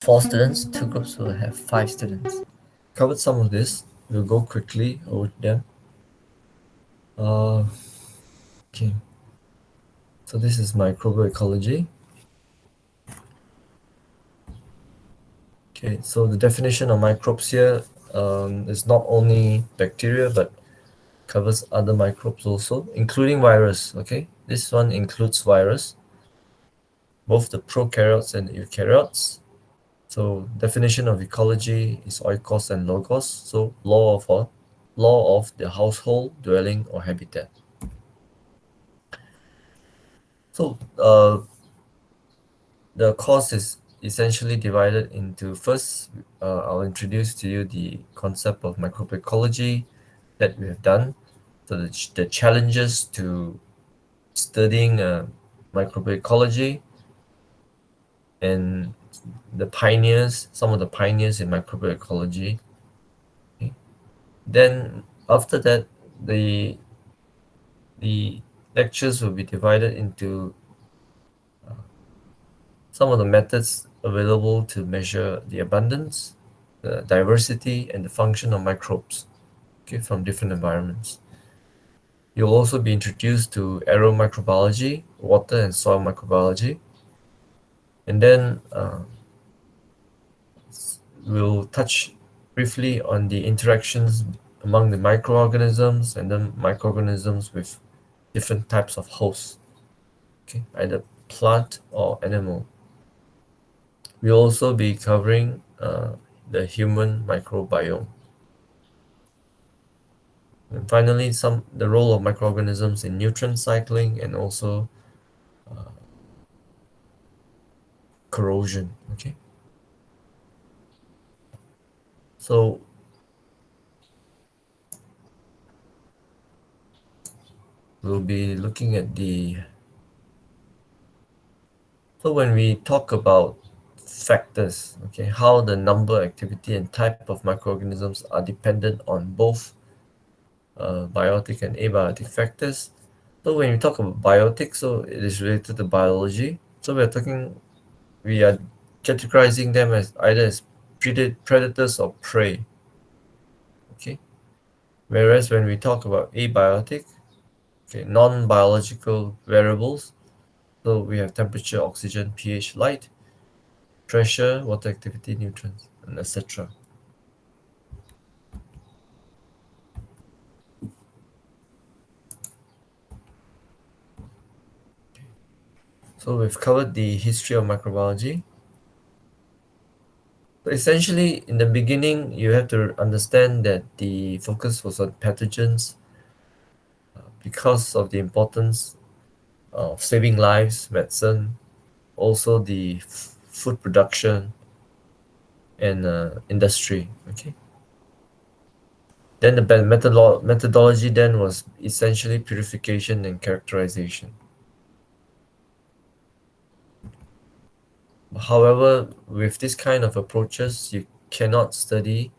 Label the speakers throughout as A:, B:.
A: 4 students, 2 groups will have 5 students. Covered some of this. We'll go quickly over them. Okay, so this is microbial ecology. Okay, so the definition of microbes here is not only bacteria but covers other microbes also, including virus. Okay, this one includes virus, both the prokaryotes and eukaryotes. So definition of ecology is oikos and logos. So law of the household, dwelling, or habitat. So the course is essentially divided into first, I'll introduce to you the concept of microbial ecology that we have done. So the challenges to studying microbial ecology and some of the pioneers in microbial ecology. Okay. Then after that, the lectures will be divided into some of the methods available to measure the abundance, the diversity, and the function of microbes, okay, from different environments. You'll also be introduced to aero microbiology, water and soil microbiology, and then we'll touch briefly on the interactions among the microorganisms and then microorganisms with different types of hosts, okay, either plant or animal. We'll also be covering the human microbiome. And finally, the role of microorganisms in nutrient cycling and also corrosion. Okay, so we'll be looking at so when we talk about factors, okay, how the number, activity, and type of microorganisms are dependent on both biotic and abiotic factors. So when we talk about biotic, so it is related to biology. So we are categorizing them as either as predators or prey. Okay. Whereas when we talk about abiotic, okay, non-biological variables, so we have temperature, oxygen, pH, light, pressure, water activity, nutrients, and etc. So we've covered the history of microbiology. So essentially, in the beginning, you have to understand that the focus was on pathogens because of the importance of saving lives, medicine, also the food production and industry. Okay. Then the methodology then was essentially purification and characterization. However, with this kind of approaches, you cannot study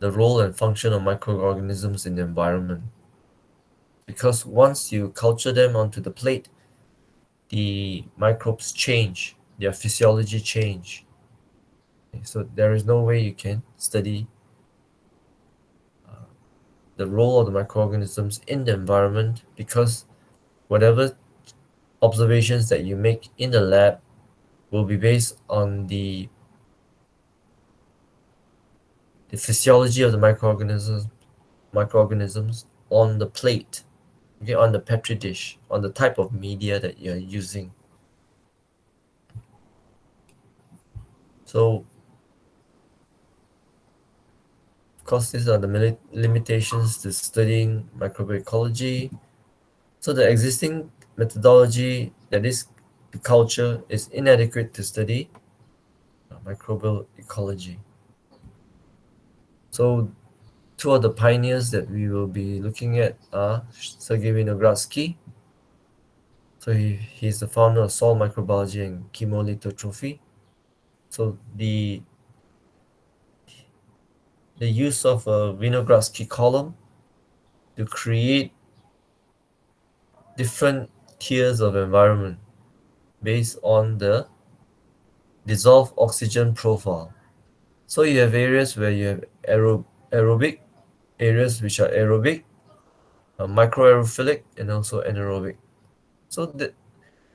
A: the role and function of microorganisms in the environment. Because once you culture them onto the plate, the microbes change, their physiology change. Okay, so there is no way you can study the role of the microorganisms in the environment, because whatever observations that you make in the lab will be based on the physiology of the microorganisms on the plate, okay, on the petri dish, on the type of media that you're using. So of course, these are the limitations to studying microbial ecology. So the existing methodology, that is the culture, is inadequate to study microbial ecology. So two of the pioneers that we will be looking at are Sergei Vinogradsky. So he's the founder of soil microbiology and chemolithotrophy. So the use of a Vinogradsky column to create different tiers of environment based on the dissolved oxygen profile. So you have areas where you have aerobic, areas which are aerobic, microaerophilic, and also anaerobic. So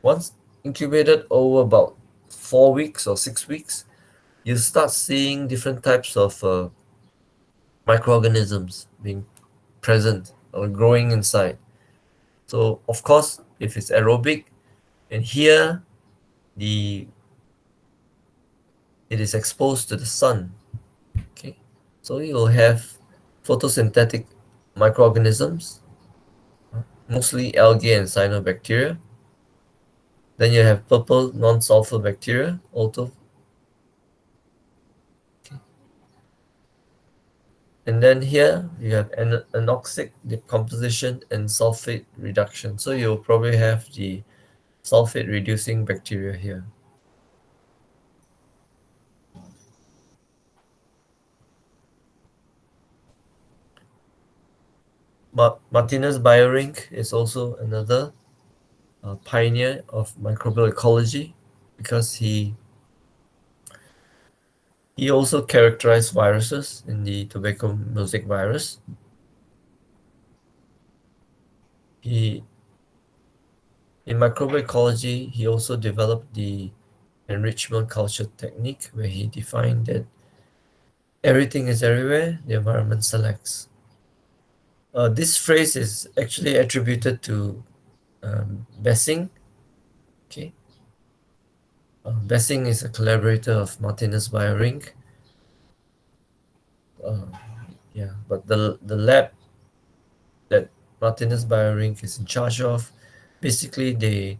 A: once incubated over about 4 weeks or 6 weeks, you start seeing different types of microorganisms being present or growing inside. So of course, if it's aerobic, and here the it is exposed to the sun, okay, so you will have photosynthetic microorganisms, mostly algae and cyanobacteria. Then you have purple non-sulfur bacteria, also. And then here you have anoxic decomposition and sulfate reduction. So you'll probably have the sulfate reducing bacteria here. Martinez Bioring is also another pioneer of microbial ecology, because he also characterized viruses in the tobacco mosaic virus. He In microbial ecology, he also developed the enrichment culture technique, where he defined that everything is everywhere, the environment selects. This phrase is actually attributed to Bessing. Okay, Bessing is a collaborator of Martinez Bioring. Uh, yeah, but the lab that Martinez Bioring is in charge of, basically they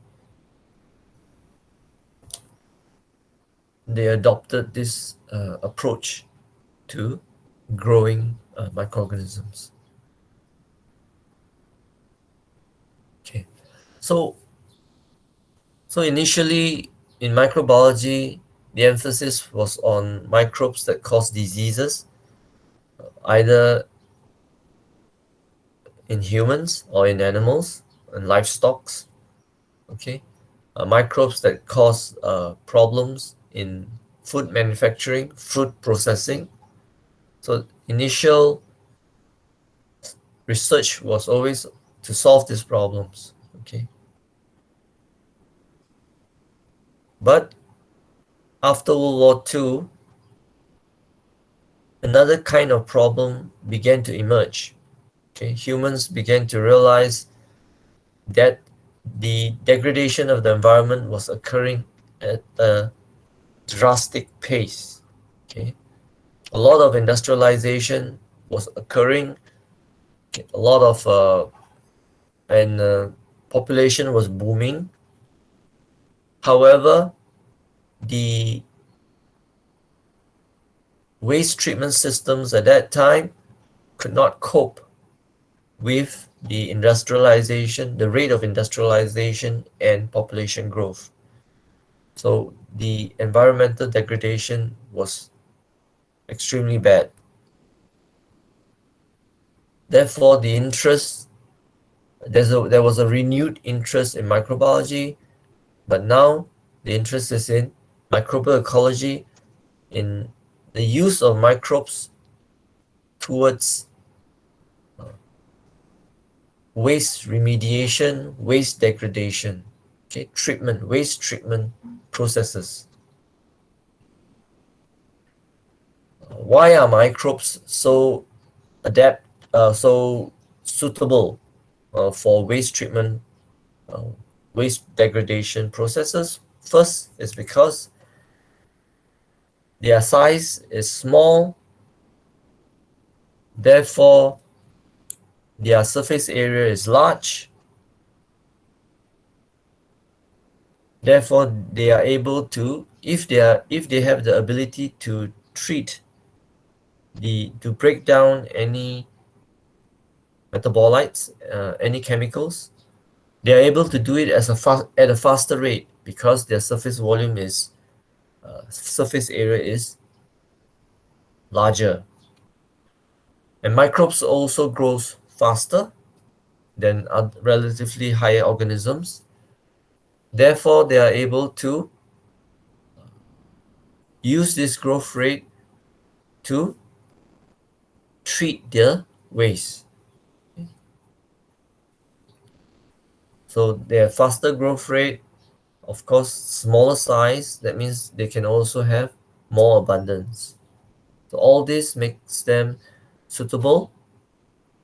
A: adopted this approach to growing microorganisms. Okay, so initially in microbiology, the emphasis was on microbes that cause diseases, either in humans or in animals and livestock. Okay, microbes that cause problems in food manufacturing, food processing. So initial research was always to solve these problems. Okay, but after World War II, another kind of problem began to emerge. Okay, humans began to realize that the degradation of the environment was occurring at a drastic pace. Okay, a lot of industrialization was occurring. Okay, a lot of and population was booming. However, the waste treatment systems at that time could not cope with the industrialization, the rate of industrialization and population growth. So the environmental degradation was extremely bad. Therefore, there was a renewed interest in microbiology, but now the interest is in microbial ecology, in the use of microbes towards waste remediation, waste degradation, okay, waste treatment processes. Why are microbes so suitable for waste treatment, uh, waste degradation processes? First is because their size is small, therefore their surface area is large, therefore they are able to, if they have the ability to to break down any metabolites, any chemicals, they are able to do it at a faster rate, because their surface area is larger. And microbes also grows faster than relatively higher organisms. Therefore, they are able to use this growth rate to treat their waste. So they have faster growth rate, of course, smaller size. That means they can also have more abundance. So all this makes them suitable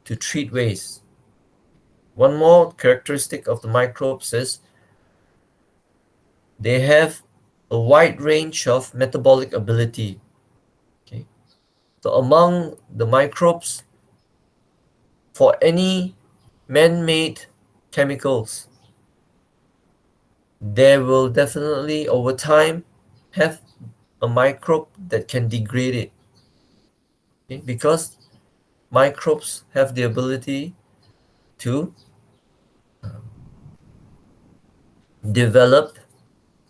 A: to treat waste. One more characteristic of the microbes is they have a wide range of metabolic ability. Okay. So among the microbes, for any man-made chemicals, there will definitely over time have a microbe that can degrade it. Okay? Because microbes have the ability to develop,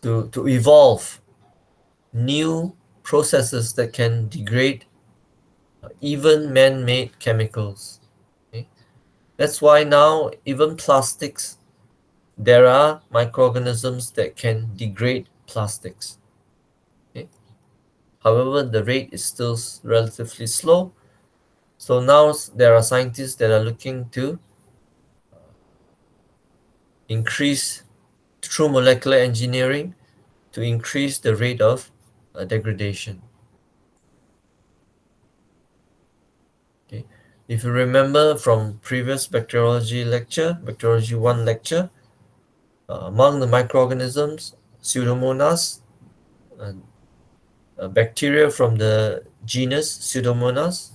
A: to evolve new processes that can degrade even man-made chemicals. Okay? That's why now even plastics, there are microorganisms that can degrade plastics. Okay? However, the rate is still relatively slow. So now there are scientists that are looking to increase through molecular engineering to increase the rate of degradation. Okay. If you remember from previous bacteriology 1 lecture, among the microorganisms, Pseudomonas, uh, bacteria from the genus Pseudomonas,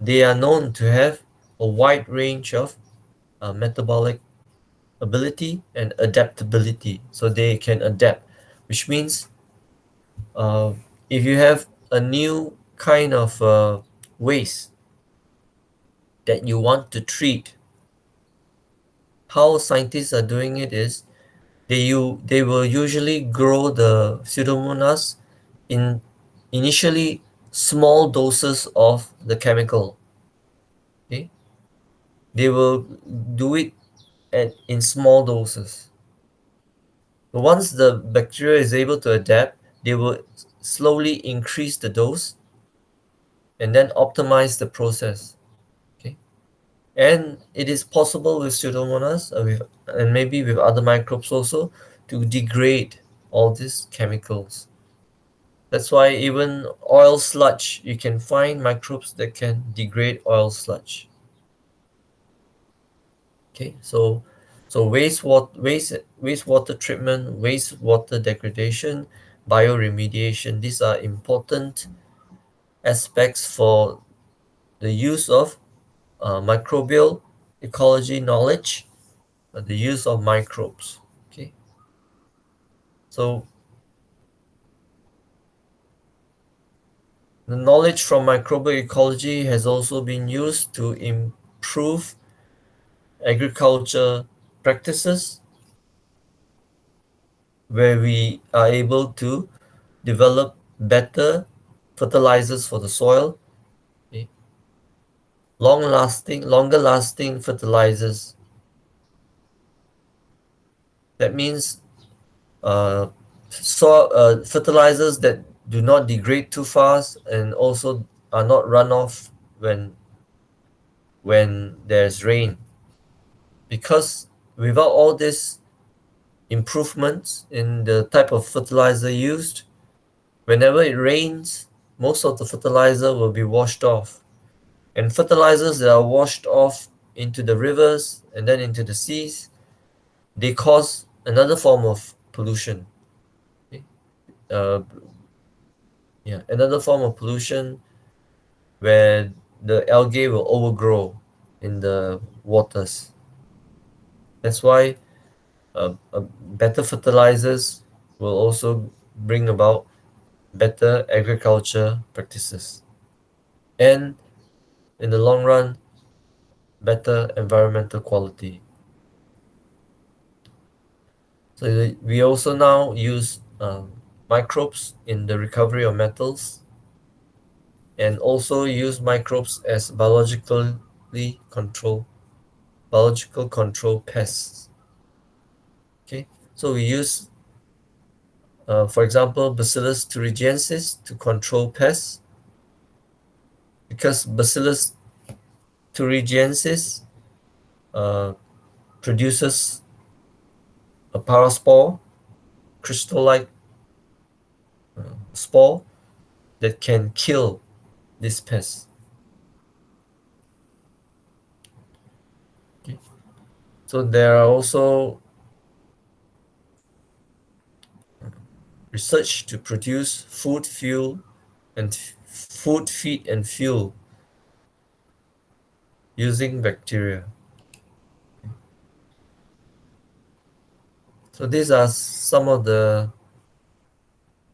A: they are known to have a wide range of metabolic ability and adaptability. So they can adapt, which means uh, if you have a new kind of waste that you want to treat, how scientists are doing it is they will usually grow the pseudomonas in initially small doses of the chemical. Okay? They will do it in small doses. Once the bacteria is able to adapt, they will slowly increase the dose and then optimize the process. Okay, and it is possible with pseudomonas and maybe with other microbes also to degrade all these chemicals. That's why even oil sludge, you can find microbes that can degrade oil sludge. Okay, so wastewater treatment, wastewater degradation, bioremediation, these are important aspects for the use of microbial ecology knowledge, the use of microbes. Okay, so the knowledge from microbial ecology has also been used to improve agriculture practices, where we are able to develop better fertilizers for the soil, okay? Longer lasting fertilizers. That means fertilizers that do not degrade too fast and also are not run off when there's rain. Because without all these improvements in the type of fertilizer used, whenever it rains, most of the fertilizer will be washed off. And fertilizers that are washed off into the rivers and then into the seas, they cause another form of pollution. Okay? Uh, yeah, another form of pollution where the algae will overgrow in the waters. That's why better fertilizers will also bring about better agriculture practices. And in the long run, better environmental quality. So we also now use microbes in the recovery of metals and also use microbes as control biological control pests. Okay, so we use For example, Bacillus thuringiensis to control pests, because Bacillus thuringiensis uh, produces a paraspore, crystal-like spore that can kill this pest. Okay. So there are also research to produce food, fuel, and food, feed, and fuel using bacteria. So these are some of the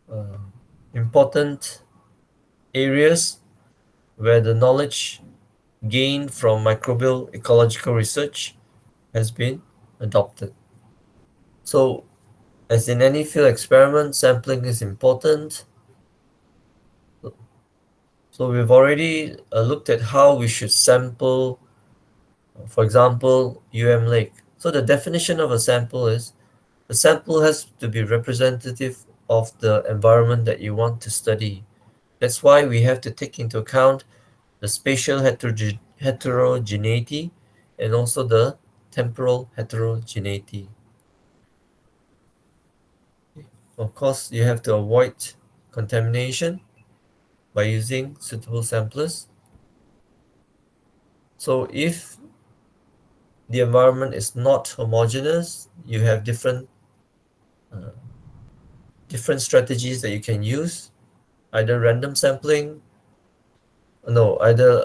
A: uh, important areas where the knowledge gained from microbial ecological research has been adopted. So, as in any field experiment, sampling is important. So we've already looked at how we should sample, for example, Lake. So the definition of a sample is the sample has to be representative of the environment that you want to study. That's why we have to take into account the spatial heterogeneity and also the temporal heterogeneity. Of course, you have to avoid contamination by using suitable samplers. So if the environment is not homogeneous, you have uh, different strategies that you can use, either random sampling, no, either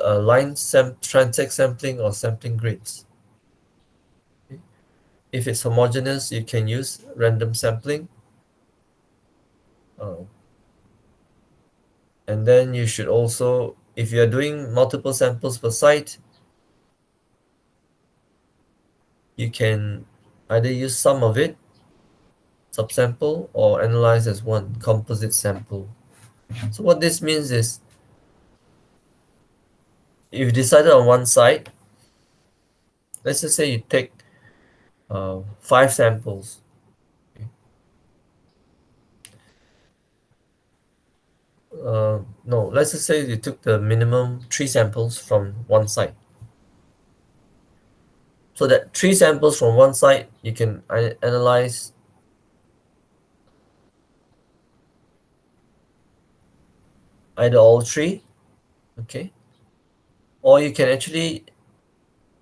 A: transect sampling or sampling grids. If it's homogeneous, you can use random sampling. Uh, and then you should also, if you're doing multiple samples per site, you can either use some of it, subsample, or analyze as one composite sample. So what this means is, if you decided on one site, let's just say you take 5 samples. No, let's just say you took the minimum 3 samples from one site. So that 3 samples from one site, you can analyze either all three, okay, or you can actually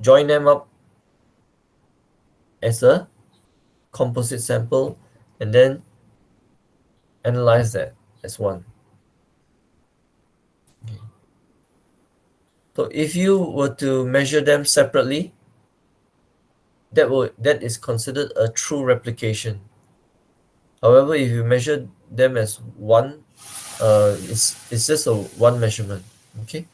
A: join them up as a composite sample and then analyze that as one. So if you were to measure them separately, that is considered a true replication. However, if you measure them as one, it's just a one measurement. Okay.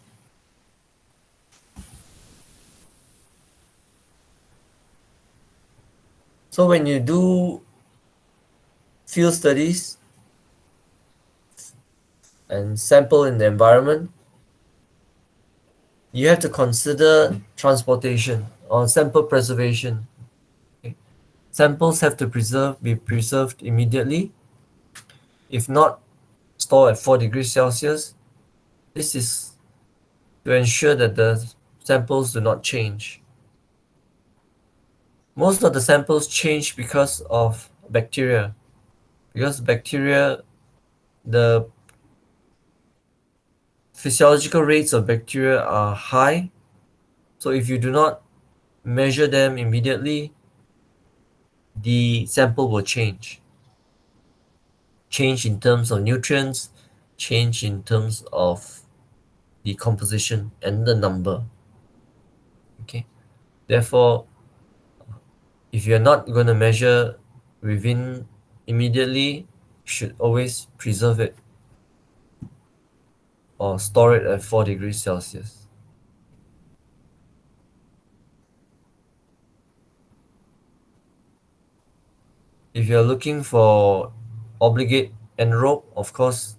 A: So when you do field studies and sample in the environment, you have to consider transportation or sample preservation. Okay. Samples have to be preserved immediately. If not, store at 4 degrees Celsius. This is to ensure that the samples do not change. Most of the samples change because of bacteria. Because bacteria, the physiological rates of bacteria are high. So if you do not measure them immediately, the sample will change. Change in terms of nutrients, change in terms of the composition and the number. Okay. Therefore, if you're not going to measure within immediately, you should always preserve it or store it at 4 degrees Celsius. If you're looking for obligate anaerobe, of course,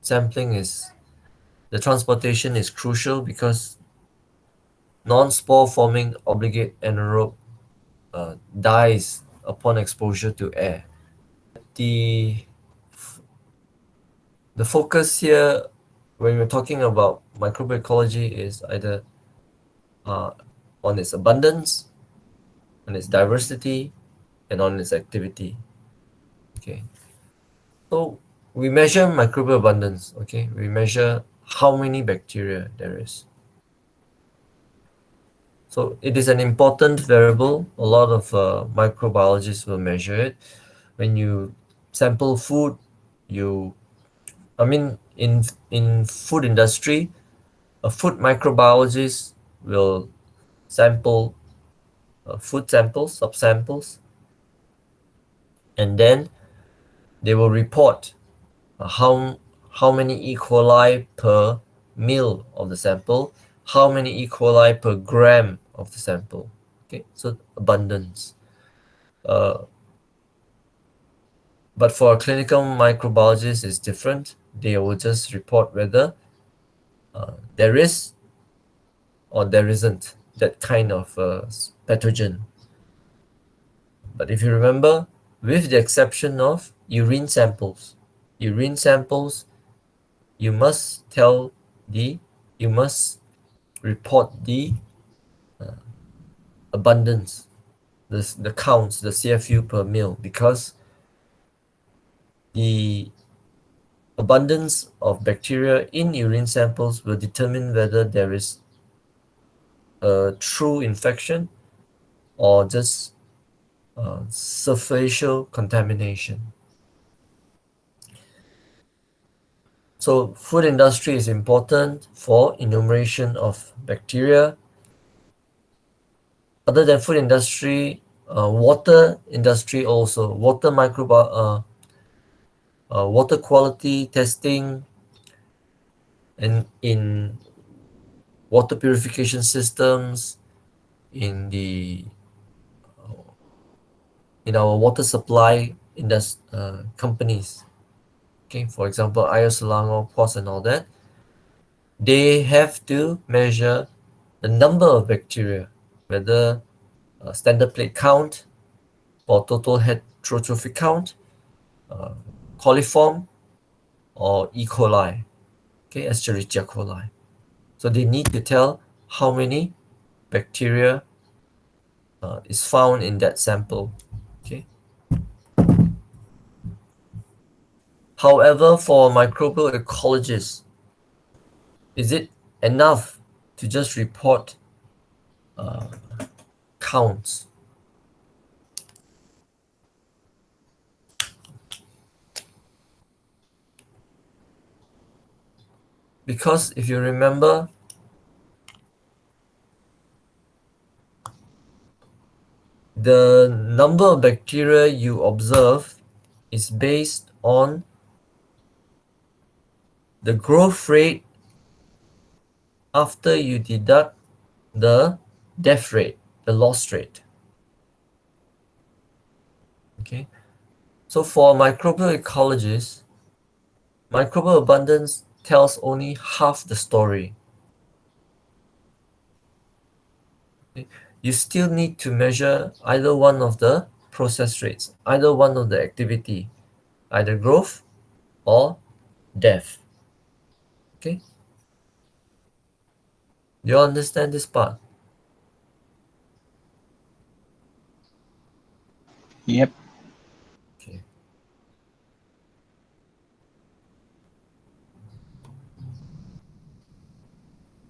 A: sampling is the transportation is crucial because non-spore forming obligate anaerobe dies upon exposure to air. the the focus here when we're talking about microbial ecology is either uh, on its abundance, on its diversity, and on its activity. Okay, so we measure microbial abundance. Okay, we measure how many bacteria there is. So it is an important variable. A lot of microbiologists will measure it. When you sample food, you, I mean, in food industry, a food microbiologist will sample food samples, subsamples, and then they will report how many E. coli per mil of the sample, how many E. coli per gram of the sample. Okay, so abundance. Uh, but for a clinical microbiologist, it's different. They will just report whether there is or there isn't that kind of pathogen. But if you remember, with the exception of urine samples, you must tell the, you must report the abundance, the counts, the CFU per mil, because the abundance of bacteria in urine samples will determine whether there is a true infection or just superficial contamination. So food industry is important for enumeration of bacteria. Other than food industry, water industry also, water quality testing and in water purification systems, in the in our water supply companies. Okay, for example, Air Selangor, POS and all that, they have to measure the number of bacteria, whether standard plate count or total heterotrophic count, uh, coliform or E. coli, okay, Escherichia coli. So they need to tell how many bacteria is found in that sample. Okay. However, for microbial ecologists, is it enough to just report uh, counts? Because if you remember, the number of bacteria you observe is based on the growth rate after you deduct the death rate, the loss rate. Okay, so for microbial ecologists, microbial abundance tells only half the story. Okay? You still need to measure either one of the process rates, either one of the activity, either growth or death. Okay, do you understand this part?
B: Yep.
A: Okay.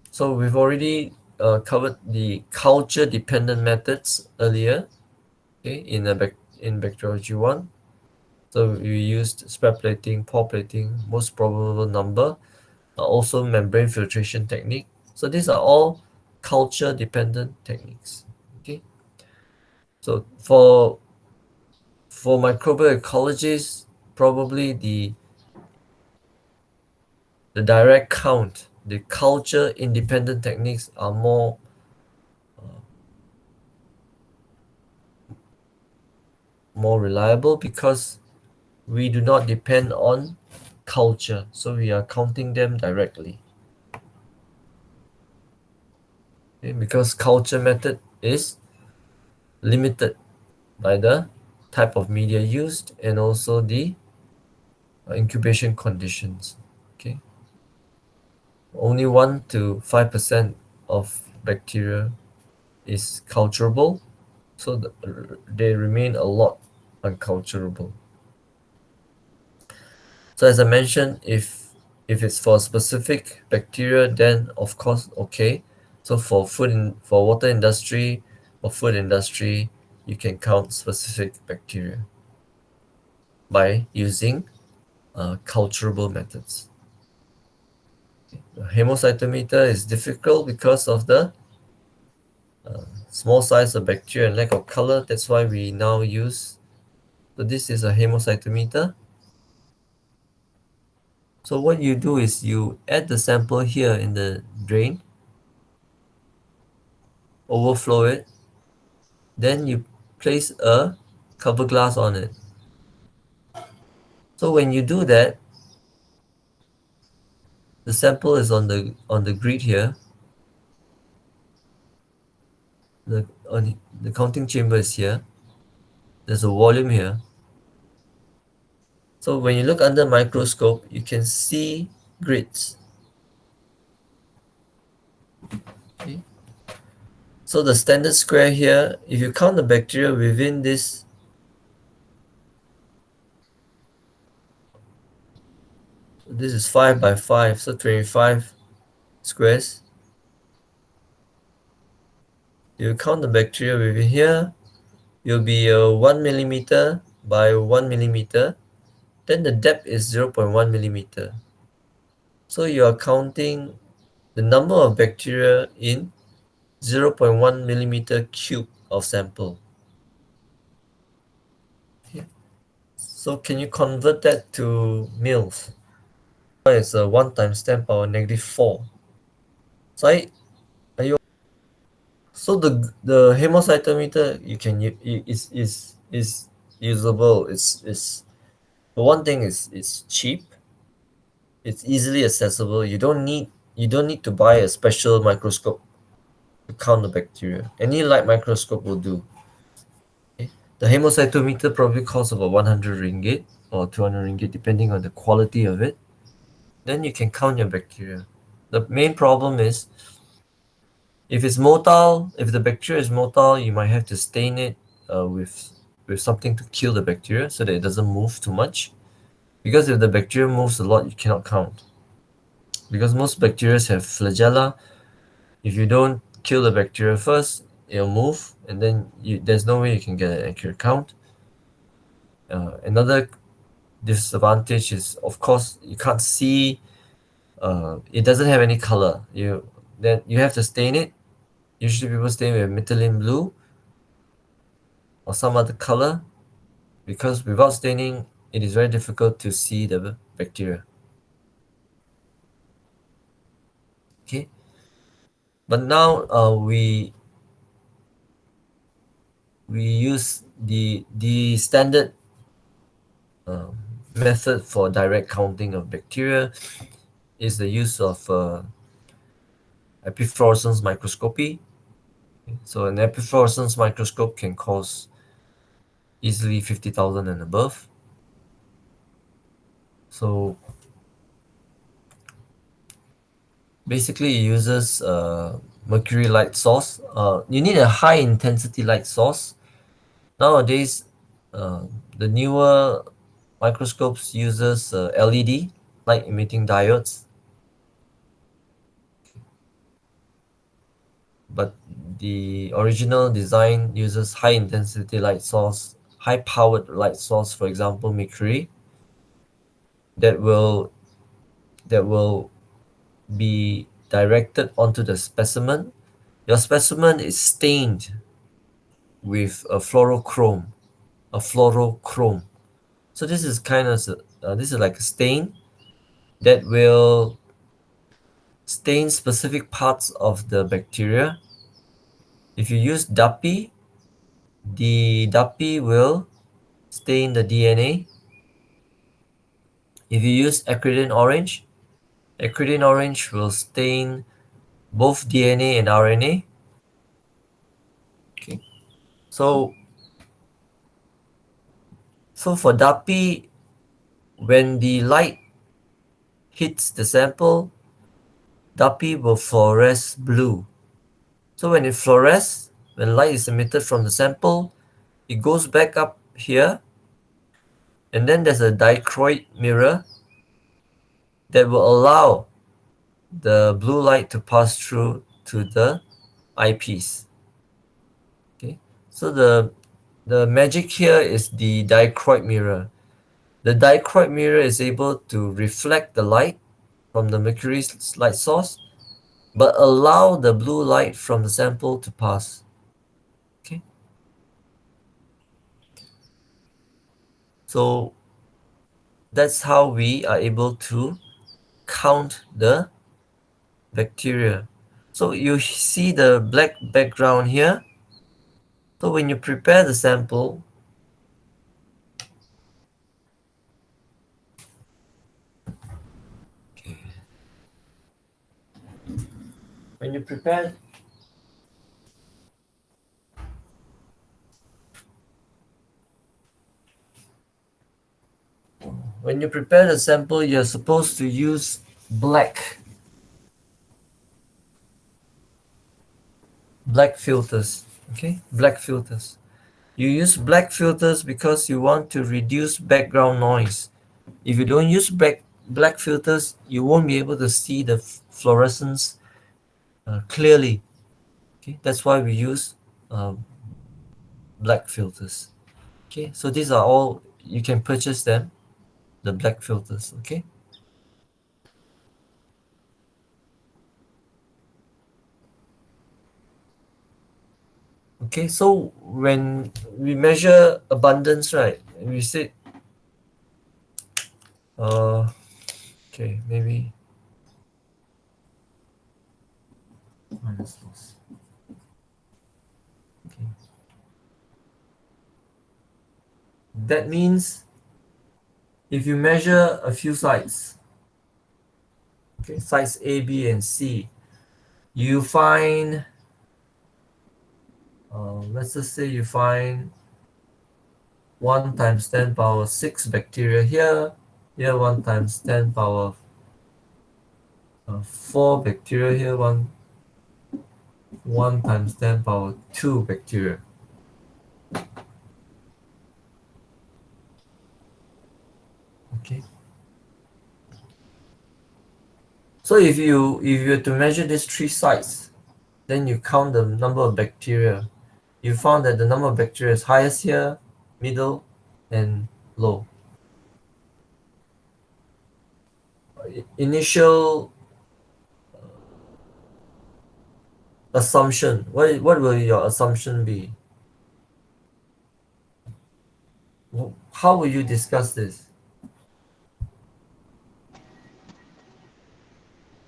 A: So we've already covered the culture dependent methods earlier, okay, in bacteriology 1. So we used spread plating, pore plating, most probable number, also membrane filtration technique. So these are all culture dependent techniques. Okay. So for microbial ecologists, probably the direct count, the culture independent techniques are more reliable because we do not depend on culture, so we are counting them directly. Okay, because culture method is limited by the type of media used, and also the incubation conditions. Okay, only 1 to 5% of bacteria is culturable, so they remain a lot unculturable. So as I mentioned, if it's for a specific bacteria, then of course okay. So for water industry or food industry, you can count specific bacteria by using culturable methods. The hemocytometer is difficult because of the small size of bacteria and lack of color. That's why we now use. So this is a hemocytometer. So what you do is you add the sample here in the drain, overflow it, then you place a cover glass on it. So when you do that, the sample is on the grid here. The counting chamber is here. There's a volume here. So when you look under microscope, you can see grids. Okay. So the standard square here, if you count the bacteria within this, this is 5 by 5, so 25 squares. You count the bacteria within here, you'll be 1 millimeter by 1 millimeter. Then the depth is 0.1 millimeter. So you are counting the number of bacteria in 0.1 millimeter cube of sample. Okay. So can you convert that to mils? It's 1 times 10 power negative 4. So are you so the hemocytometer you can is usable. It's the one thing is it's cheap. It's easily accessible. You don't need to buy a special microscope to count the bacteria. Any light microscope will do. Okay? The hemocytometer probably costs about 100 ringgit or 200 ringgit depending on the quality of it. Then you can count your bacteria. The main problem is if it's motile, if the bacteria is motile, you might have to stain it with something to kill the bacteria so that it doesn't move too much. Because if the bacteria moves a lot, you cannot count. Because most bacteria have flagella. If you don't kill the bacteria first, it'll move, and then there's no way you can get an accurate count. Another disadvantage is, of course, you can't see. It doesn't have any color. You have to stain it. Usually, people stain with methylene blue or some other color, because without staining, it is very difficult to see the bacteria. Okay, but now we use the standard method for direct counting of bacteria is the use of epifluorescence microscopy. So an epifluorescence microscope can cost easily 50,000 and above. So basically it uses mercury light source. You need a high intensity light source. Nowadays, the newer microscopes uses LED, light emitting diodes. But the original design uses high intensity light source, high powered light source, for example, mercury, that will be directed onto the specimen. Your specimen is stained with a fluorochrome. So this is this is like a stain that will stain specific parts of the bacteria. If you use DAPI, the DAPI will stain the DNA. If you use acridine orange will stain both DNA and RNA. Okay. So So for DAPI, when the light hits the sample, DAPI will fluoresce blue. So when it fluoresces, when light is emitted from the sample, it goes back up here, and then there's a dichroic mirror that will allow the blue light to pass through to the eyepiece. Okay, so the magic here is the dichroic mirror. The dichroic mirror is able to reflect the light from the mercury light source, but allow the blue light from the sample to pass. Okay, so that's how we are able to count the bacteria. So you see the black background here. So when you prepare the sample, when you prepare when you prepare the sample, you're supposed to use black filters. Okay, black filters. You use black filters because you want to reduce background noise. If you don't use black filters, you won't be able to see the fluorescence clearly. Okay, that's why we use uh, black filters. Okay, so these are all, you can purchase them, the black filters. Okay, okay, so when we measure abundance, right, and we say uh okay, maybe minus loss. Okay, that means if you measure a few sites, okay, sites A, B, and C, you find let's just say you find 1 times 10 power 6 bacteria here, here 1 times 10 power 4 bacteria here, 1 times 10 power 2 bacteria. Okay, so if you were to measure these 3 sites, then you count the number of bacteria. You found that the number of bacteria is highest here, middle, and low. Initial assumption. What will your assumption be? How will you discuss this?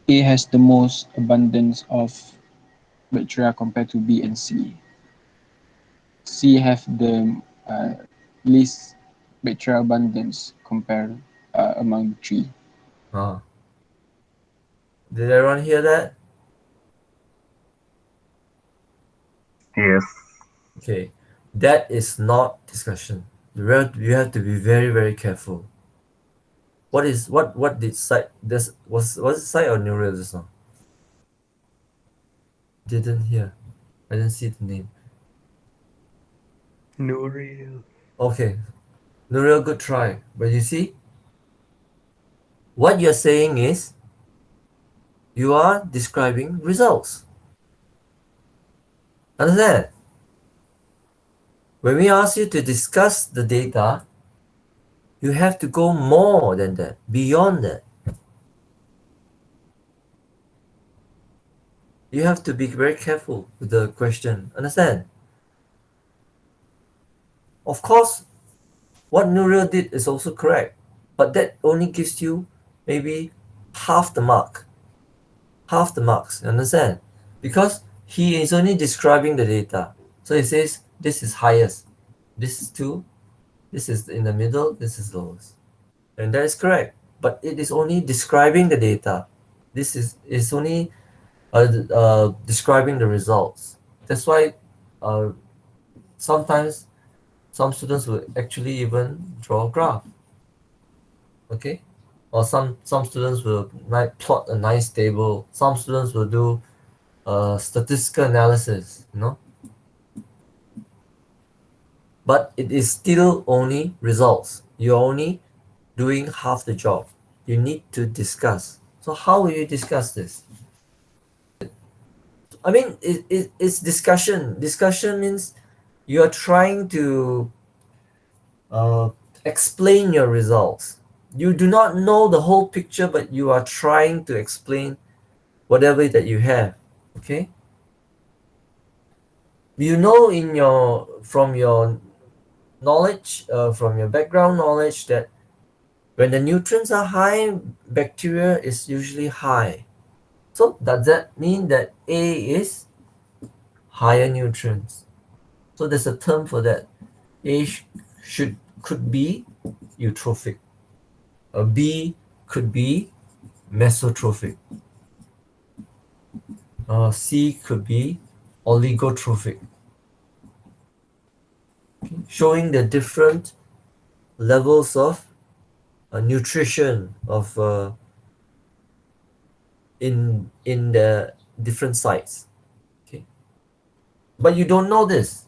B: A has the most abundance of bacteria compared to B and C. C have the least bacterial abundance compared among the three.
A: Ah, did everyone hear that?
C: Yes.
A: Okay, that is not discussion. You have to be very very careful. What did site this was it site or neural just now? Didn't hear. I didn't see the name.
C: No real.
A: Okay, Nuriel, good try. But you see, what you're saying is you are describing results. Understand? When we ask you to discuss the data, you have to go more than that, beyond that. You have to be very careful with the question. Understand? Of course, what Nuriel did is also correct, but that only gives you maybe half the mark. Half the marks, you understand? Because he is only describing the data. So he says this is highest, this is 2, this is in the middle, this is lowest. And that is correct. But it is only describing the data. This is only describing the results. That's why uh, sometimes Some students will actually even draw a graph, okay? Or some students will plot a nice table. Some students will do statistical analysis, but it is still only results. You're only doing half the job. You need to discuss. So how will you discuss this? I mean, it's discussion. Discussion means you are trying to uh, explain your results. You do not know the whole picture, but you are trying to explain whatever that you have. Okay, you know from your knowledge, from your background knowledge, that when the nutrients are high, bacteria is usually high. So does that mean that A is higher nutrients? So there's a term for that. A should could be eutrophic. B could be mesotrophic. C could be oligotrophic, showing the different levels of nutrition of in the different sites. Okay, but you don't know this,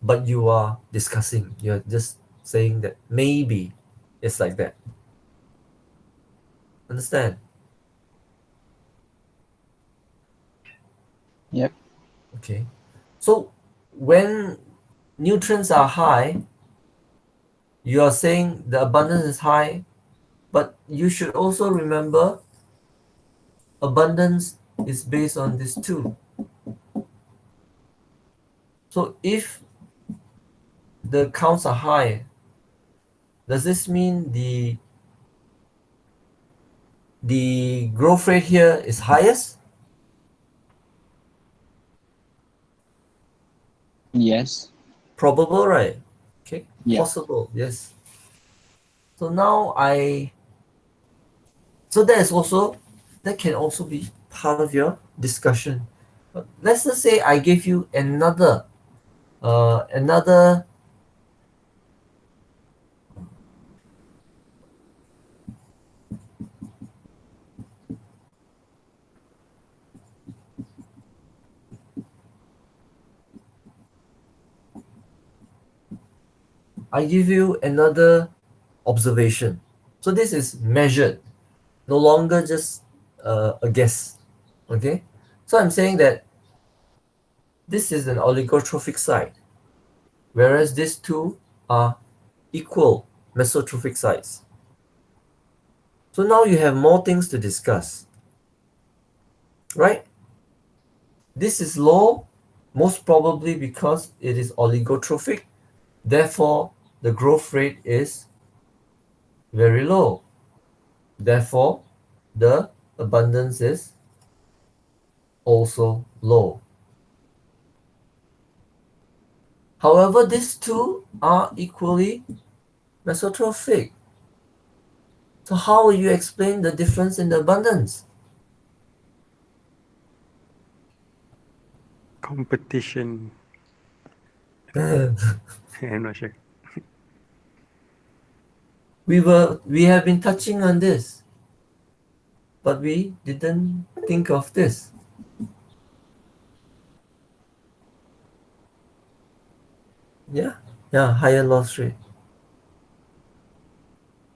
A: but you are discussing. You're just saying that maybe it's like that. Understand?
B: Yep.
A: Okay. So when nutrients are high, you are saying the abundance is high, but you should also remember abundance is based on this too. So if the counts are high, does this mean the growth rate here is highest?
B: Yes.
A: Probable, right? Okay,
B: Yeah.
A: possible, yes. So now so that can also be part of your discussion. But let's just say I give you another I give you another observation. So this is measured, no longer just a guess. Okay, so I'm saying that this is an oligotrophic site, whereas these two are equal mesotrophic sites. So now you have more things to discuss, right? This is low, most probably because it is oligotrophic. Therefore, the growth rate is very low. Therefore, the abundance is also low. However, these two are equally mesotrophic. So how will you explain the difference in the abundance?
D: Competition. I'm not sure.
A: We have been touching on this, but we didn't think of this. Yeah, yeah, higher loss rate.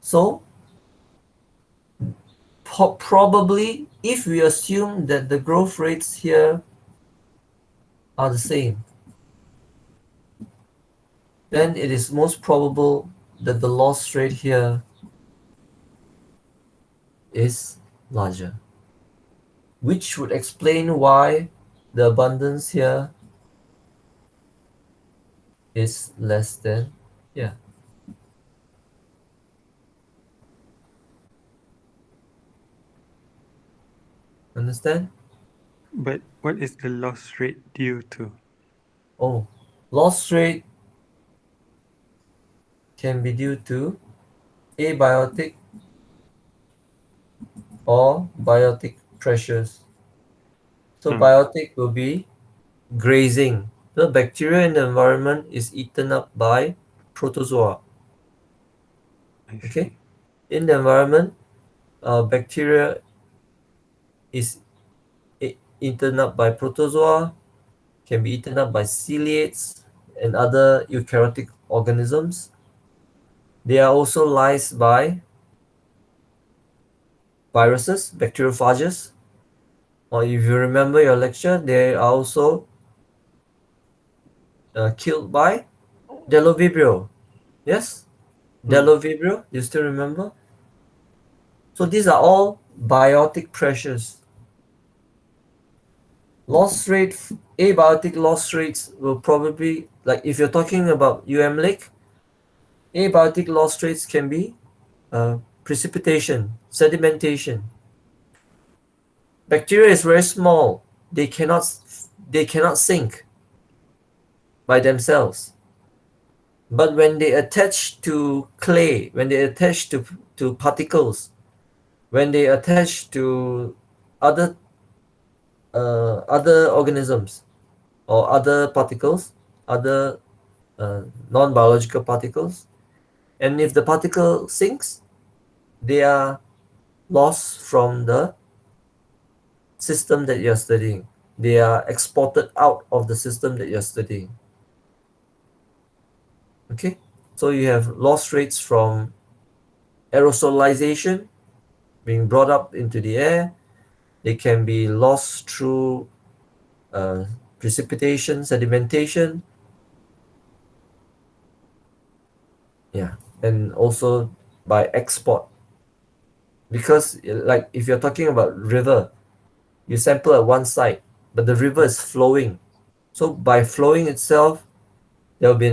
A: So probably if we assume that the growth rates here are the same, then it is most probable that the loss rate here is larger, which would explain why the abundance here is less than here. Understand?
D: But what is the loss rate due to?
A: Oh, loss rate can be due to abiotic or biotic pressures. So
D: Hmm.
A: biotic will be grazing, The bacteria in the environment is eaten up by protozoa.
D: I
A: Okay,
D: see.
A: in the environment, bacteria is eaten up by protozoa, can be eaten up by ciliates and other eukaryotic organisms. They are also lysed by viruses, bacteriophages, or if you remember your lecture, they are also killed by Delovibrio. Yes?
D: Mm.
A: Delovibrio, you still remember? So these are all biotic pressures. Loss rate, abiotic loss rates will probably, like if you're talking about Lake, abiotic loss rates can be precipitation, sedimentation. Bacteria is very small. They cannot sink by themselves. But when they attach to clay, when they attach to particles, when they attach to other other organisms or other particles, other non-biological particles, and if the particle sinks, they are lost from the system that you're studying. They are exported out of the system that you're studying. Okay, so you have loss rates from aerosolization being brought up into the air. They can be lost through uh, precipitation, sedimentation, yeah, and also by export. Because like if you're talking about river, you sample at one site, but the river is flowing. So by flowing itself, there will be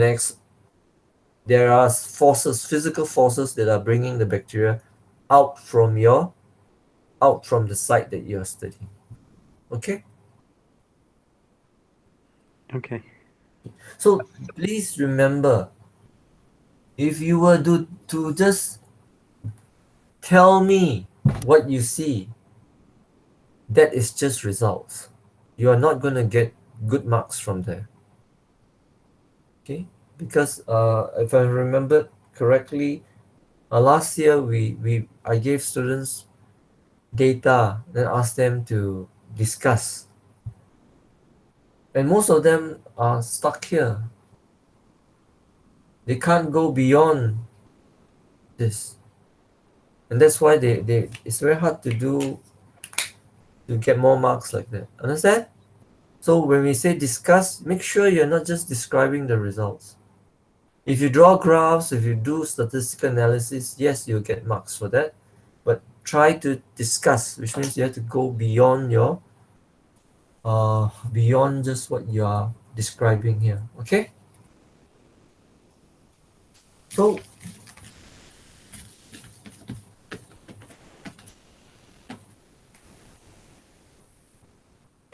A: there are forces, physical forces that are bringing the bacteria out from out from the site that you're studying. Okay,
D: Okay.
A: so please remember, if you were to just tell me what you see, that is just results. You are not going to get good marks from there. Okay, because if I remember correctly, last year I gave students data and asked them to discuss, and most of them are stuck here. They can't go beyond this, and that's why they it's very hard to get more marks like that. Understand? So when we say discuss, make sure you're not just describing the results. If you draw graphs, if you do statistical analysis, yes, you'll get marks for that. But try to discuss, which means you have to go beyond your beyond just what you are describing here. Okay? So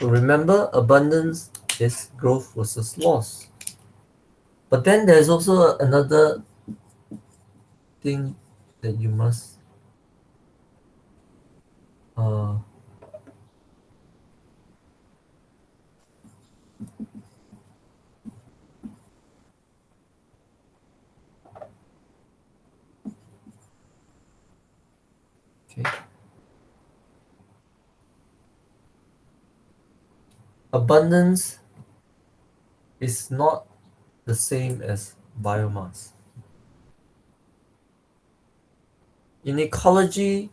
A: remember, abundance is growth versus loss. But then there's also another thing that you must uh, okay. Abundance is not the same as biomass. In ecology,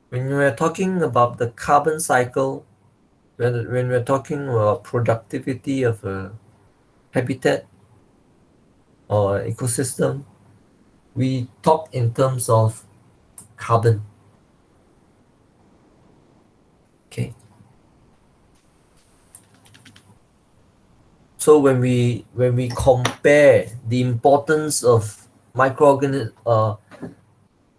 A: when we're talking about the carbon cycle, when we're talking about productivity of a habitat or ecosystem, we talk in terms of carbon. Okay. So when we compare the importance of microorganism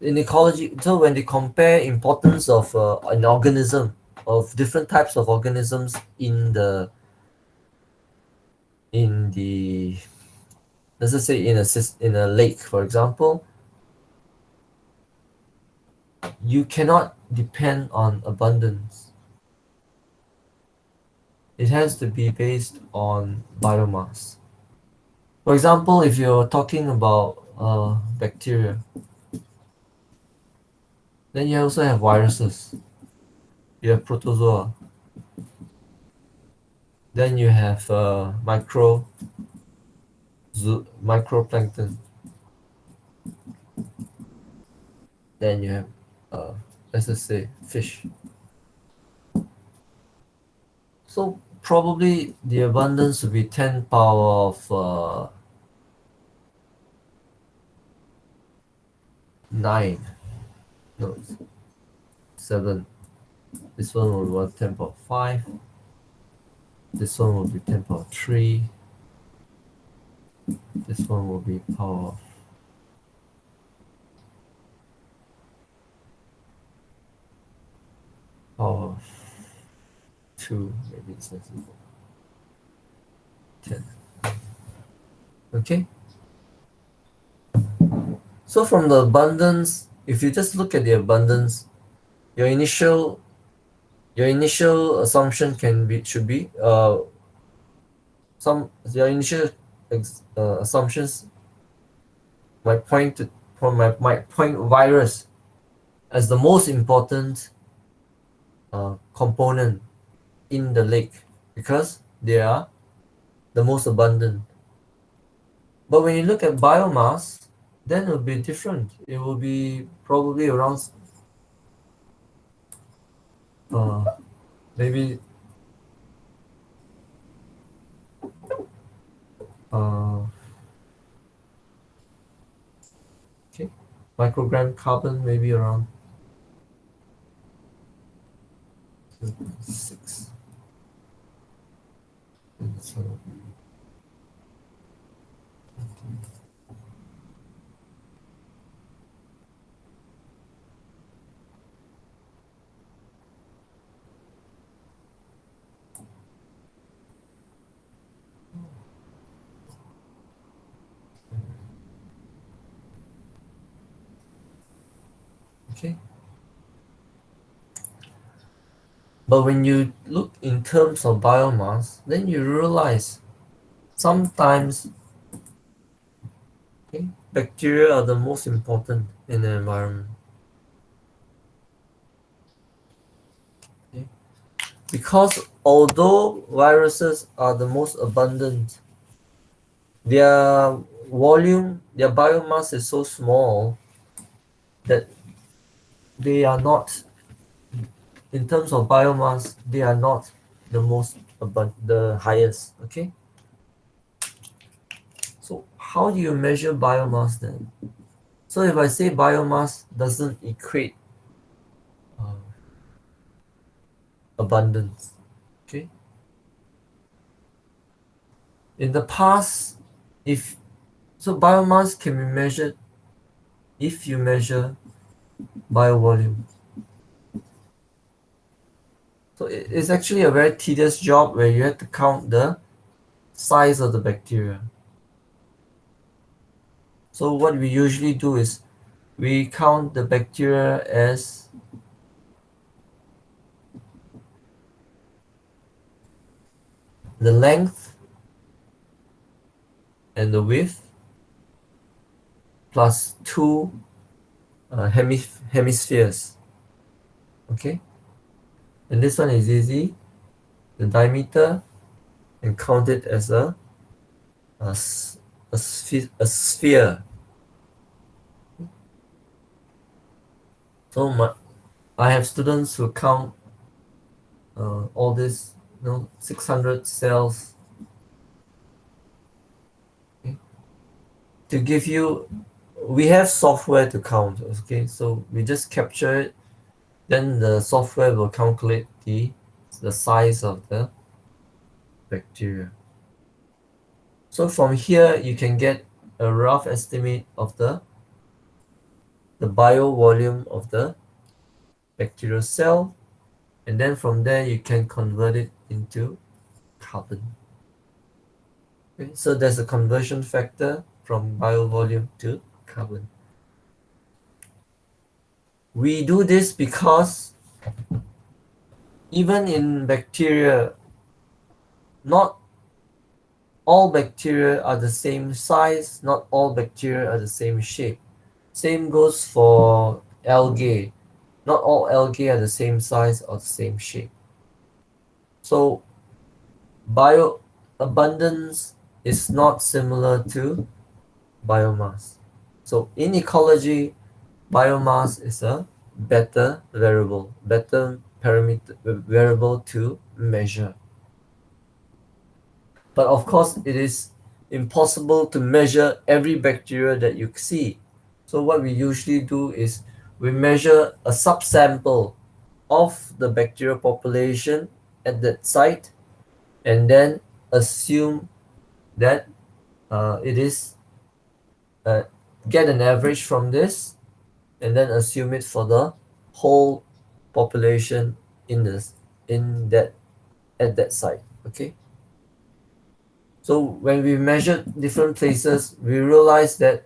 A: in ecology, so when they compare importance of an organism, of different types of organisms in the let's just say in a lake, for example, you cannot depend on abundance. it has to be based on biomass. For example, if you're talking about bacteria, then you also have viruses, you have protozoa, then you have microplankton, then you have let's just say fish. So probably the abundance would be 10 power of 9. No, 7. This one will be 10 power 5. This one will be 10 power 3. This one will be power 2. Maybe it's not 10. Okay. So from the abundance, if you just look at the abundance, your initial assumption should be your initial assumptions might point virus as the most important component in the lake because they are the most abundant. But when you look at biomass, then it will be different. It will be probably around maybe okay, microgram carbon maybe around 6. So, okay. But when you look in terms of biomass, then you realize sometimes okay, bacteria are the most important in the environment. Okay? Because although viruses are the most abundant, their volume, their biomass is so small that they are not, in terms of biomass, they are not the highest. Okay. So how do you measure biomass then? So if I say biomass doesn't equate uh, abundance, okay? In the past, if so, biomass can be measured if you measure biovolume. So it's actually a very tedious job where you have to count the size of the bacteria. So what we usually do is we count the bacteria as the length and the width plus 2 hemispheres. Okay, and this one is easy. The diameter, and count it as a sphere. So I have students who count all this, 600 cells. Okay? To give you, we have software to count. Okay, so we just capture it, then the software will calculate the size of the bacteria. So from here you can get a rough estimate of the bio volume of the bacterial cell, and then from there you can convert it into carbon. Okay, so there's a conversion factor from bio volume to carbon. We do this because even in bacteria, not all bacteria are the same size, not all bacteria are the same shape. Same goes for algae. Not all algae are the same size or the same shape. So bioabundance is not similar to biomass. So in ecology, biomass is a better variable, better parameter variable to measure. But of course, it is impossible to measure every bacteria that you see. So what we usually do is we measure a subsample of the bacterial population at that site and then assume that it is uh, get an average from this and then assume it for the whole population in this in that at that site. Okay, so when we measured different places we realized that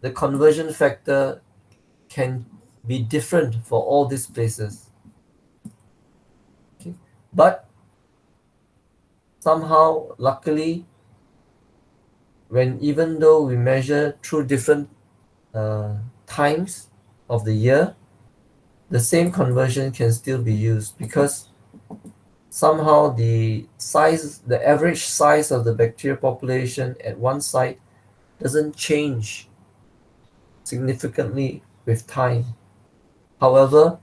A: the conversion factor can be different for all these places. Okay, but somehow luckily when even though we measure through different uh, times of the year, the same conversion can still be used because somehow the average size of the bacterial population at one site doesn't change significantly with time. However,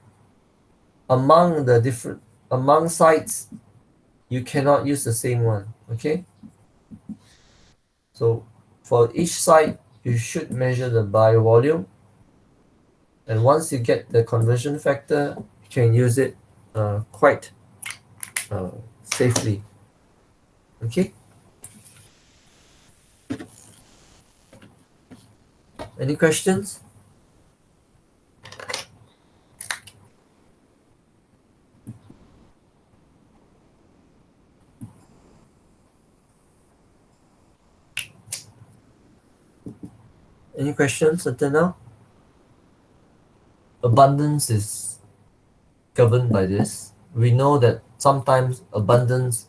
A: among sites, you cannot use the same one. Okay, so for each site, you should measure the biovolume, and once you get the conversion factor, you can use it quite uh, safely. Okay, any questions? Any questions until now? Abundance is governed by this. We know that sometimes abundance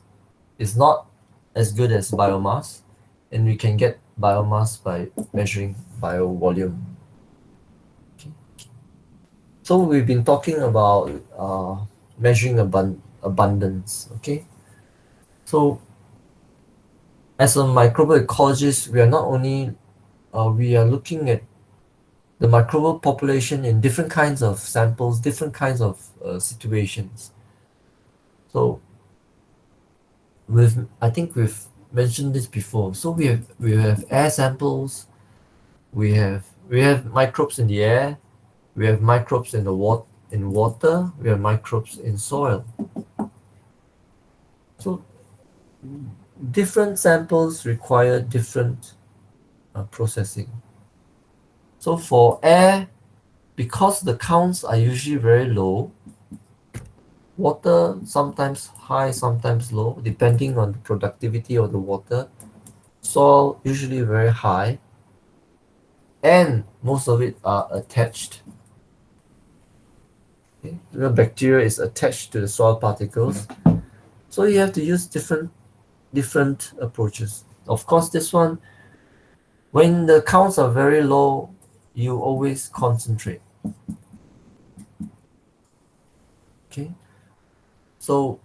A: is not as good as biomass, and we can get biomass by measuring biovolume. Okay. So we've been talking about measuring abundance. Okay. So as a microbial ecologist, we are not only we are looking at the microbial population in different kinds of samples, different kinds of situations. So I think we've mentioned this before. So we have air samples, we have microbes in the air, we have microbes in the water, we have microbes in soil. So different samples require different processing. So for air, because the counts are usually very low, water sometimes high, sometimes low, depending on the productivity of the water. Soil usually very high, and most of it are attached. Okay? The bacteria is attached to the soil particles, so you have to use different approaches. Of course, this one, when the counts are very low, you always concentrate. Okay, so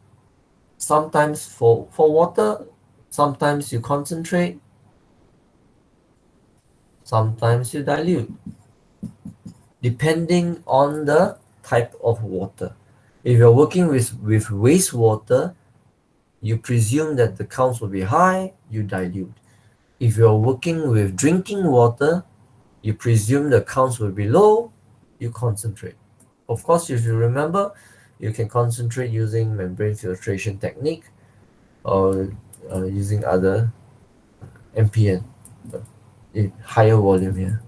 A: sometimes for water, sometimes you concentrate, sometimes you dilute, depending on the type of water. If you're working with wastewater, you presume that the counts will be high, you dilute. If you're working with drinking water, you presume the counts will be low, you concentrate. Of course, if you remember, you can concentrate using membrane filtration technique or using other MPN, but in higher volume here.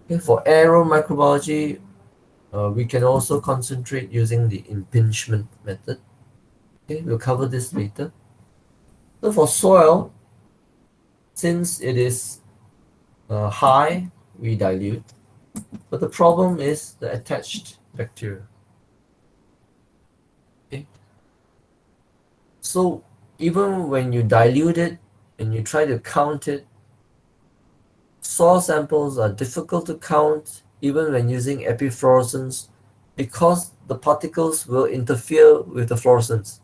A: Okay, for aero microbiology, we can also concentrate using the impingement method. Okay, we'll cover this later. So for soil, since it is high, we dilute. But the problem is the attached bacteria. Okay, so even when you dilute it and you try to count it, soil samples are difficult to count even when using epifluorescence because the particles will interfere with the fluorescence.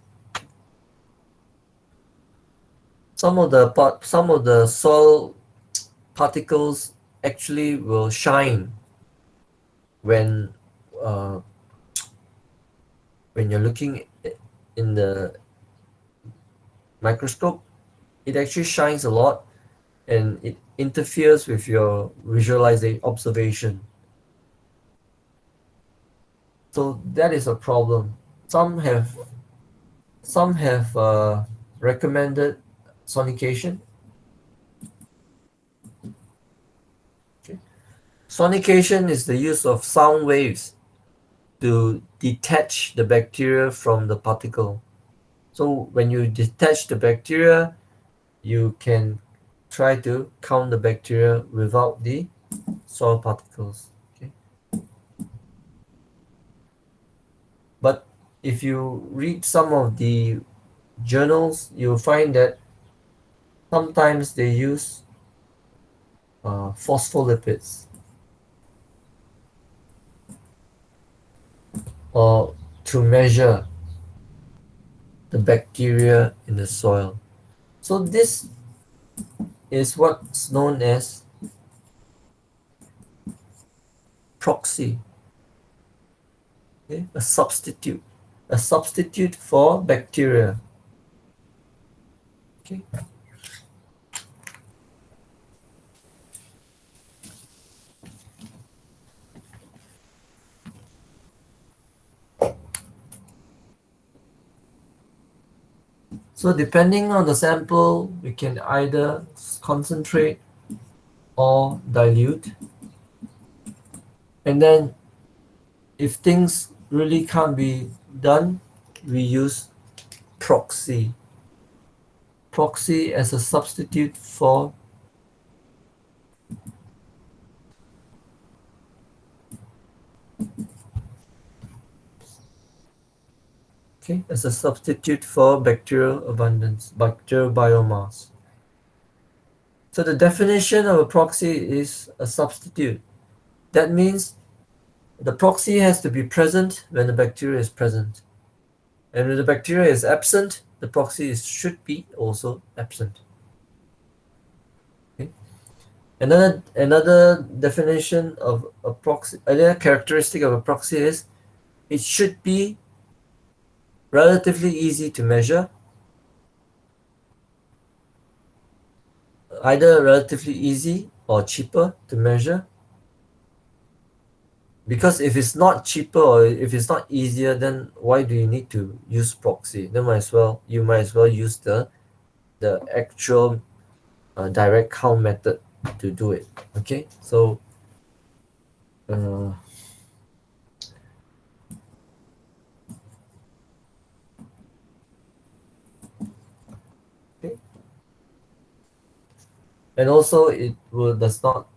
A: Some of the soil particles actually will shine when uh, when you're looking in the microscope. It actually shines a lot and it interferes with your visualization observation. So that is a problem. Some have some have recommended sonication. Okay. Sonication is the use of sound waves to detach the bacteria from the particle. So when you detach the bacteria, you can try to count the bacteria without the soil particles. Okay. But if you read some of the journals, you'll find that sometimes they use phospholipids or to measure the bacteria in the soil. So this is what's known as proxy, okay? A substitute for bacteria. Okay. So depending on the sample, we can either concentrate or dilute. And then if things really can't be done, we use proxy. Proxy as a substitute for okay, as a substitute for bacterial abundance, bacterial biomass. So the definition of a proxy is a substitute. That means the proxy has to be present when the bacteria is present. And when the bacteria is absent, the proxy should be also absent. Okay? Another definition of a proxy, another characteristic of a proxy is it should be relatively easy to measure, either relatively easy or cheaper to measure. Because if it's not cheaper or if it's not easier, then why do you need to use proxy? Then you might as well use the actual direct count method to do it. Okay, so uh, okay, and also it will does not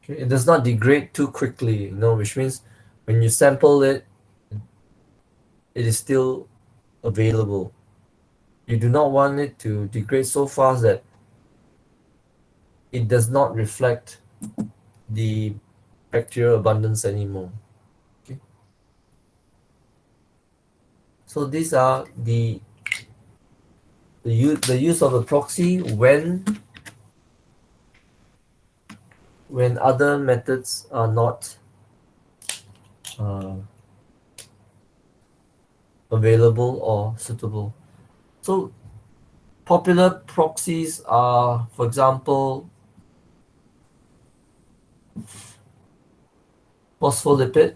A: okay, it does not degrade too quickly, which means when you sample it, it is still available. You do not want it to degrade so fast that it does not reflect the bacterial abundance anymore. Okay. So these are the use of a proxy when other methods are not uh, available or suitable. So popular proxies are, for example, phospholipid.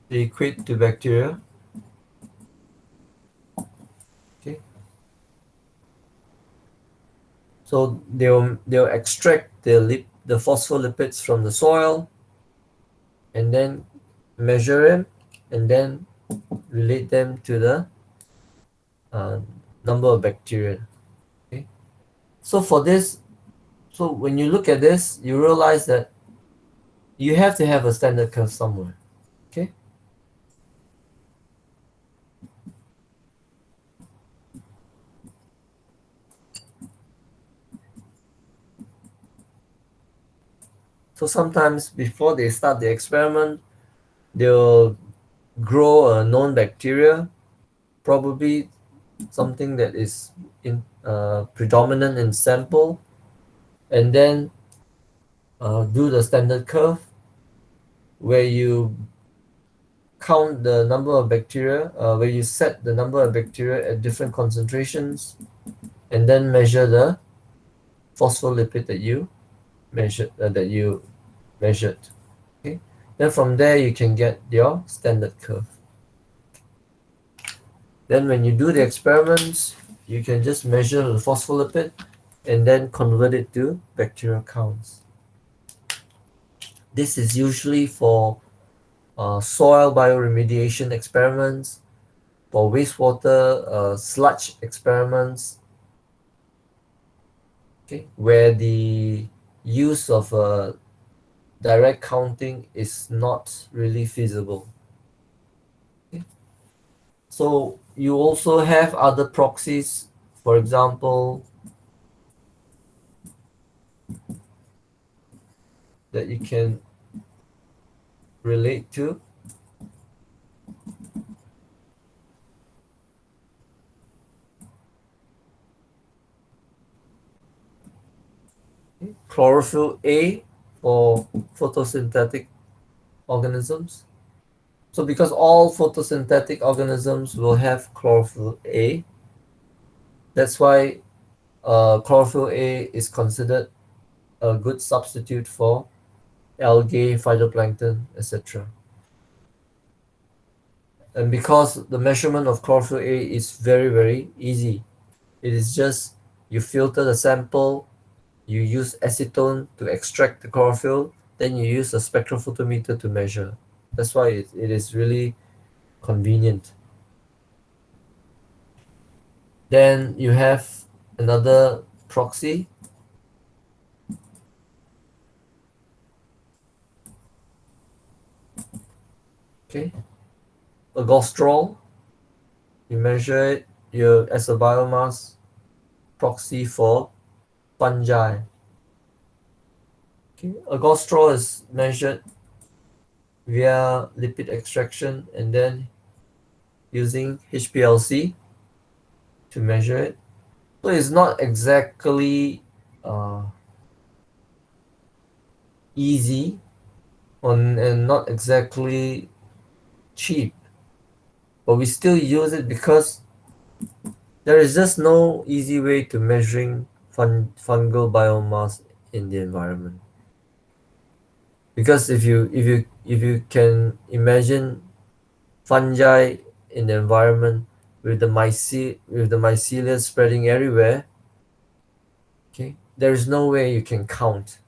A: They equate to bacteria. Okay. So they'll extract the phospholipids from the soil and then measure them and then relate them to the uh, number of bacteria. Okay. So for this, so when you look at this, you realize that you have to have a standard curve somewhere. Okay. So sometimes before they start the experiment, they'll grow a known bacteria, probably something that is predominant in sample, and then do the standard curve where you count the number of bacteria, where you set the number of bacteria at different concentrations, and then measure the phospholipid that you measured. Okay, then from there you can get your standard curve. Then when you do the experiments, you can just measure the phospholipid and then convert it to bacterial counts. This is usually for soil bioremediation experiments, for wastewater sludge experiments, okay, where the use of direct counting is not really feasible. Okay. So you also have other proxies, for example, that you can relate to. Chlorophyll A for photosynthetic organisms. So because all photosynthetic organisms will have chlorophyll A, that's why chlorophyll A is considered a good substitute for algae, phytoplankton, etc. And because the measurement of chlorophyll A is very, very easy, it is just you filter the sample, you use acetone to extract the chlorophyll, then you use a spectrophotometer to measure. That's why it is really convenient. Then you have another proxy. Okay, algostrol. You measure it as a biomass proxy for fungi. Okay, algostrol is measured via lipid extraction and then using HPLC to measure it. So it's not exactly uh, easy and not exactly cheap, but we still use it because there is just no easy way to measuring fungal biomass in the environment. Because if you can imagine fungi in the environment with the mycelia spreading everywhere, okay, there is no way you can count.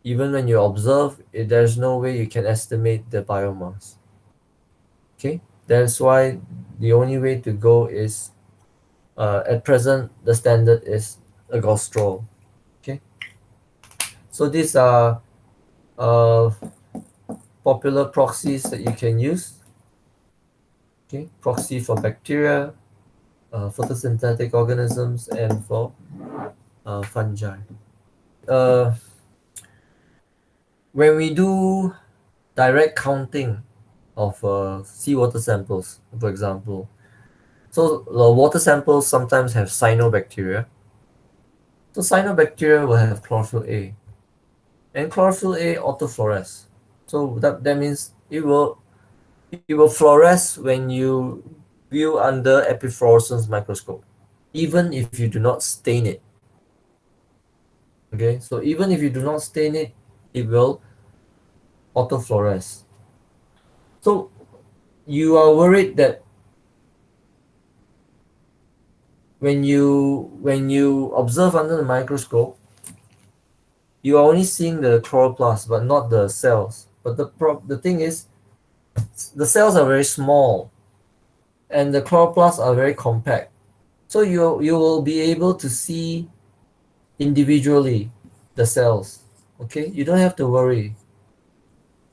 A: Even when you observe, there's no way you can estimate the biomass. Okay, that's why the only way to go is at present the standard is algostrol. Okay, so these are uh, popular proxies that you can use. Okay, proxy for bacteria, photosynthetic organisms, and for fungi. Uh, when we do direct counting of seawater samples, for example, so the water samples sometimes have cyanobacteria. So cyanobacteria will have chlorophyll A, and chlorophyll A autofluoresce. So that means it will fluoresce when you view under epifluorescence microscope, even if you do not stain it. Okay, so even if you do not stain it, it will autofluoresce. So you are worried that when you observe under the microscope, you are only seeing the chloroplast but not the cells. But the thing is, the cells are very small and the chloroplasts are very compact. So you will be able to see individually the cells. Okay, you don't have to worry.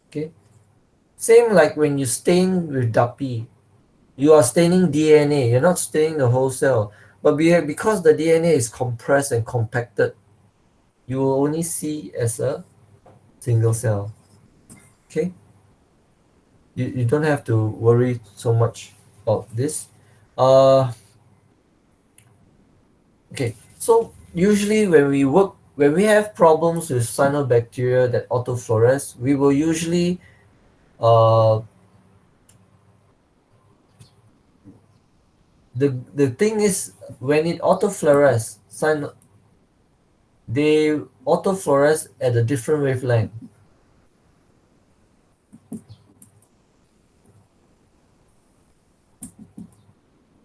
A: Okay, same like when you stain with DAPI, you are staining DNA, you're not staining the whole cell. But because the DNA is compressed and compacted, you will only see as a single cell. Okay, you don't have to worry so much about this. Okay, so usually when we have problems with cyanobacteria that autofluoresce, we will usually uh, the thing is when it autofluoresce, they autofluoresce at a different wavelength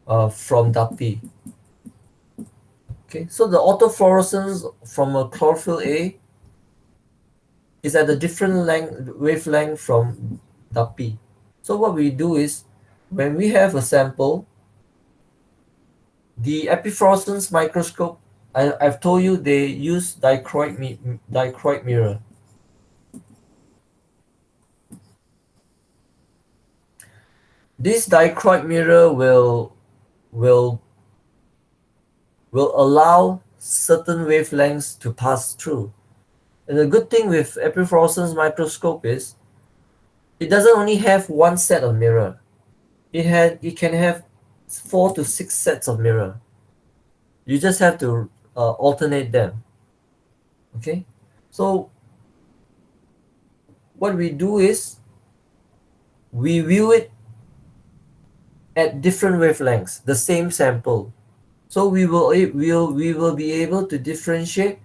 A: from DAPI. Okay, so the autofluorescence from a chlorophyll A is at a different wavelength from DAPI. So what we do is when we have a sample, the epifluorescence microscope, I've told you they use dichroic mirror. This dichroic mirror will will allow certain wavelengths to pass through. And the good thing with epifluorescence microscope is it doesn't only have one set of mirror. It can have 4 to 6 sets of mirror. You just have to alternate them. Okay, so what we do is we view it at different wavelengths, the same sample. So we will be able to differentiate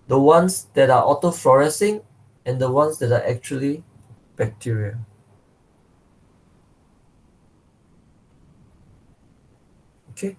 A: the ones that are autofluorescing and the ones that are actually bacteria. Okay.